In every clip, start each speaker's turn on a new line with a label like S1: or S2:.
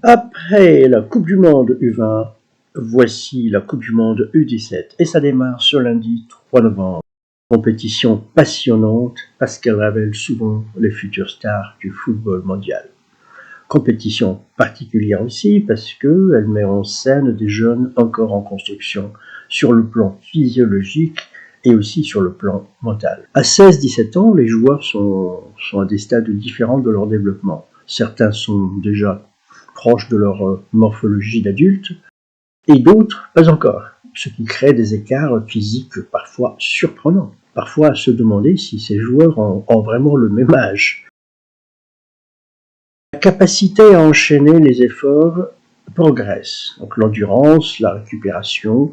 S1: Après la Coupe du Monde U20, voici la Coupe du Monde U17 et ça démarre ce lundi 3 novembre. Compétition passionnante parce qu'elle révèle souvent les futures stars du football mondial. Compétition particulière aussi parce qu'elle met en scène des jeunes encore en construction sur le plan physiologique et aussi sur le plan mental. À 16-17 ans, les joueurs sont à des stades différents de leur développement. Certains sont déjà proches de leur morphologie d'adulte et d'autres pas encore, ce qui crée des écarts physiques parfois surprenants. Parfois à se demander si ces joueurs ont vraiment le même âge. La capacité à enchaîner les efforts progresse, donc l'endurance, la récupération,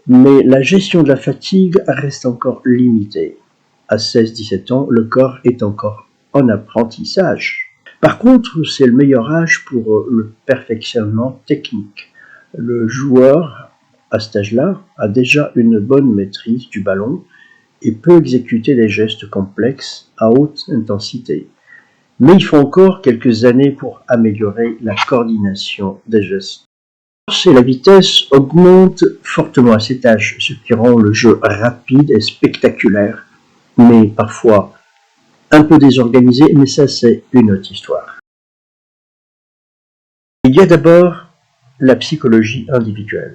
S1: mais la gestion de la fatigue reste encore limitée. À 16-17 ans, le corps est encore en apprentissage. Par contre, c'est le meilleur âge pour le perfectionnement technique. Le joueur, à cet âge-là, a déjà une bonne maîtrise du ballon et peut exécuter des gestes complexes à haute intensité. Mais il faut encore quelques années pour améliorer la coordination des gestes. Et la vitesse augmente fortement à cet âge, ce qui rend le jeu rapide et spectaculaire, mais parfois un peu désorganisé, mais ça c'est une autre histoire. Il y a d'abord la psychologie individuelle.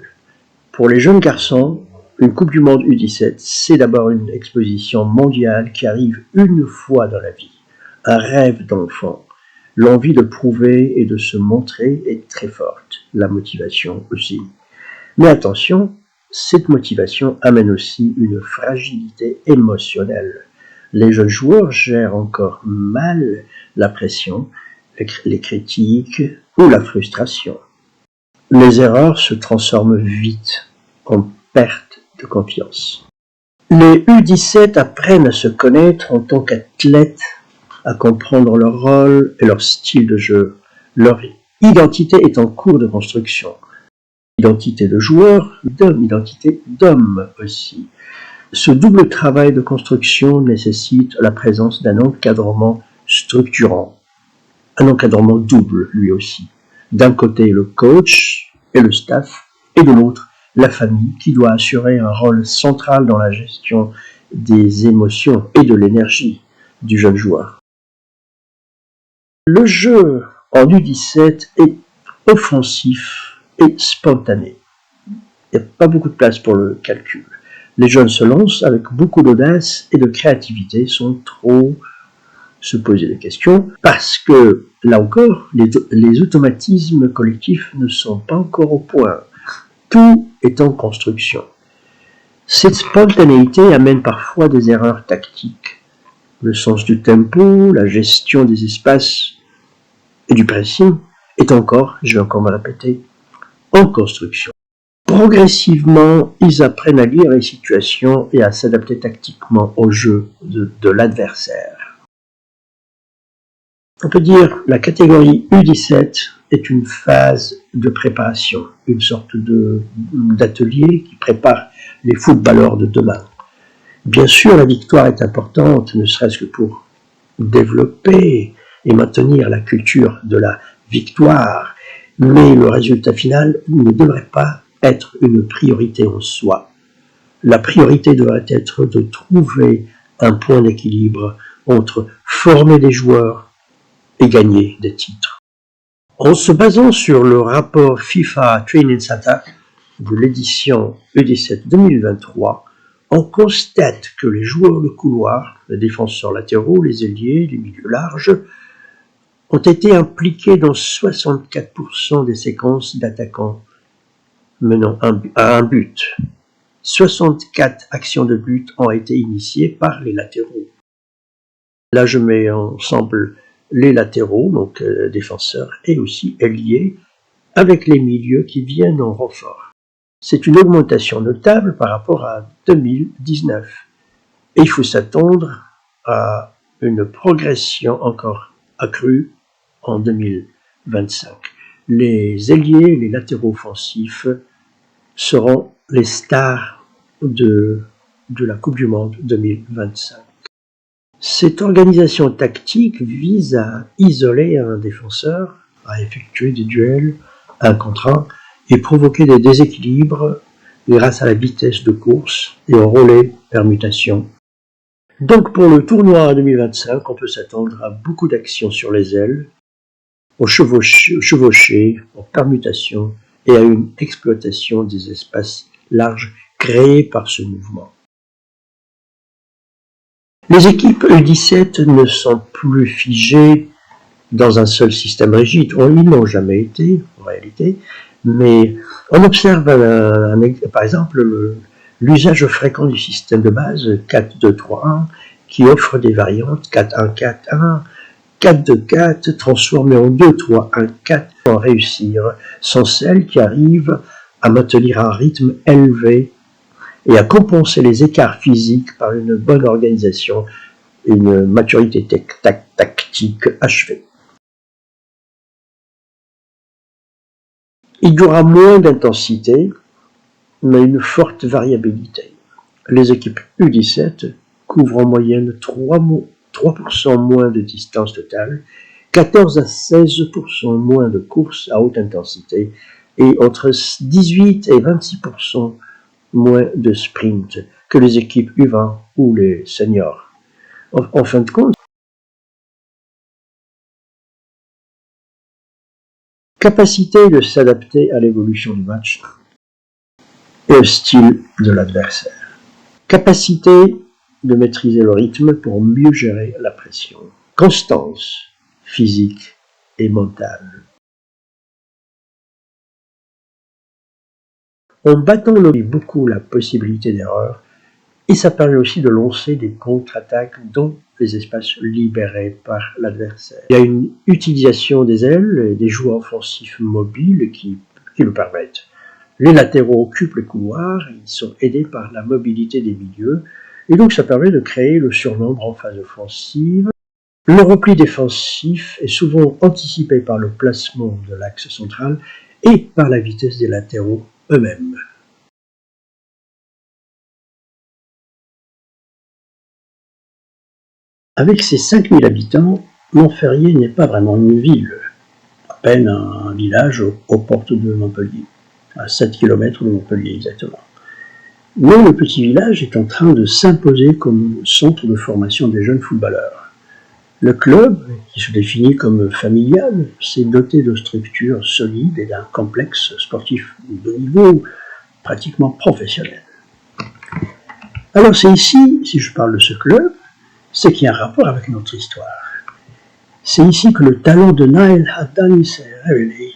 S1: Pour les jeunes garçons, une Coupe du Monde U17, c'est d'abord une exposition mondiale qui arrive une fois dans la vie. Un rêve d'enfant. L'envie de prouver et de se montrer est très forte. La motivation aussi. Mais attention, cette motivation amène aussi une fragilité émotionnelle. Les jeunes joueurs gèrent encore mal la pression, les critiques ou la frustration. Les erreurs se transforment vite en perte de confiance. Les U17 apprennent à se connaître en tant qu'athlètes, à comprendre leur rôle et leur style de jeu. Leur identité est en cours de construction. Identité de joueur, identité d'homme aussi. Ce double travail de construction nécessite la présence d'un encadrement structurant. Un encadrement double, lui aussi. D'un côté, le coach et le staff, et de l'autre, la famille, qui doit assurer un rôle central dans la gestion des émotions et de l'énergie du jeune joueur. Le jeu en U17 est offensif et spontané. Il n'y a pas beaucoup de place pour le calcul. Les jeunes se lancent avec beaucoup d'audace et de créativité sans trop se poser des questions parce que, là encore, les automatismes collectifs ne sont pas encore au point. Tout est en construction. Cette spontanéité amène parfois des erreurs tactiques. Le sens du tempo, la gestion des espaces et du pressing est encore, je vais encore me répéter, en construction. Progressivement, ils apprennent à lire les situations et à s'adapter tactiquement au jeu de l'adversaire. On peut dire que la catégorie U17 est une phase de préparation, une sorte d'atelier qui prépare les footballeurs de demain. Bien sûr, la victoire est importante, ne serait-ce que pour développer et maintenir la culture de la victoire, mais le résultat final ne devrait pas être une priorité en soi. La priorité devrait être de trouver un point d'équilibre entre former des joueurs et gagner des titres. En se basant sur le rapport FIFA Training Center de l'édition U17 2023, on constate que les joueurs de couloir, les défenseurs latéraux, les ailiers, les milieux larges, ont été impliqués dans 64% des séquences d'attaquants menant à un but. 64 actions de but ont été initiées par les latéraux. Là, je mets ensemble les latéraux, donc défenseurs, et aussi ailiers, avec les milieux qui viennent en renfort. C'est une augmentation notable par rapport à 2019. Et il faut s'attendre à une progression encore accrue en 2025. Les ailiers, les latéraux offensifs seront les stars de la Coupe du Monde 2025. Cette organisation tactique vise à isoler un défenseur à effectuer des duels 1 contre 1 et provoquer des déséquilibres grâce à la vitesse de course et au relais permutation. Donc pour le tournoi 2025, on peut s'attendre à beaucoup d'actions sur les ailes, au chevauché, aux permutations et à une exploitation des espaces larges créés par ce mouvement. Les équipes U17 ne sont plus figées dans un seul système rigide. Ils n'ont jamais été, en réalité, mais on observe par exemple l'usage fréquent du système de base 4-2-3-1 qui offre des variantes 4-1-4-1, 4-2-4 transformées en 2-3-1-4 pour réussir sont celles qui arrivent à maintenir un rythme élevé et à compenser les écarts physiques par une bonne organisation et une maturité tactique achevée. Il y aura moins d'intensité, mais une forte variabilité. Les équipes U17 couvrent en moyenne 3% moins de distance totale, 14 à 16% moins de courses à haute intensité et entre 18 et 26% moins de sprint que les équipes U20 ou les seniors. En fin de compte, capacité de s'adapter à l'évolution du match et au style de l'adversaire. Capacité de maîtriser le rythme pour mieux gérer la pression. Constance physique et mentale. En battant beaucoup la possibilité d'erreur, et ça permet aussi de lancer des contre-attaques dans les espaces libérés par l'adversaire. Il y a une utilisation des ailes et des joueurs offensifs mobiles qui le permettent. Les latéraux occupent les couloirs, ils sont aidés par la mobilité des milieux, et donc ça permet de créer le surnombre en phase offensive. Le repli défensif est souvent anticipé par le placement de l'axe central et par la vitesse des latéraux eux-mêmes. Avec ses 5000 habitants, Montferrier n'est pas vraiment une ville, à peine un village aux portes de Montpellier, à 7 km de Montpellier exactement. Mais le petit village est en train de s'imposer comme centre de formation des jeunes footballeurs. Le club, qui se définit comme familial, s'est doté de structures solides et d'un complexe sportif de niveau pratiquement professionnel. Alors c'est ici, si je parle de ce club, c'est qu'il y a un rapport avec notre histoire. C'est ici que le talent de Naël Haddani s'est révélé.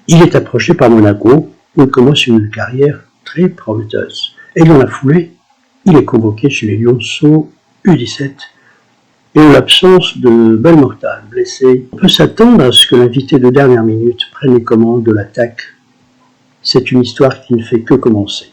S1: Il est approché par Monaco, où il commence une carrière très prometteuse. Et dans la foulée, il est convoqué chez les Lionceaux U17. Et en l'absence de Belmokhtar blessé, on peut s'attendre à ce que l'invité de dernière minute prenne les commandes de l'attaque. C'est une histoire qui ne fait que commencer.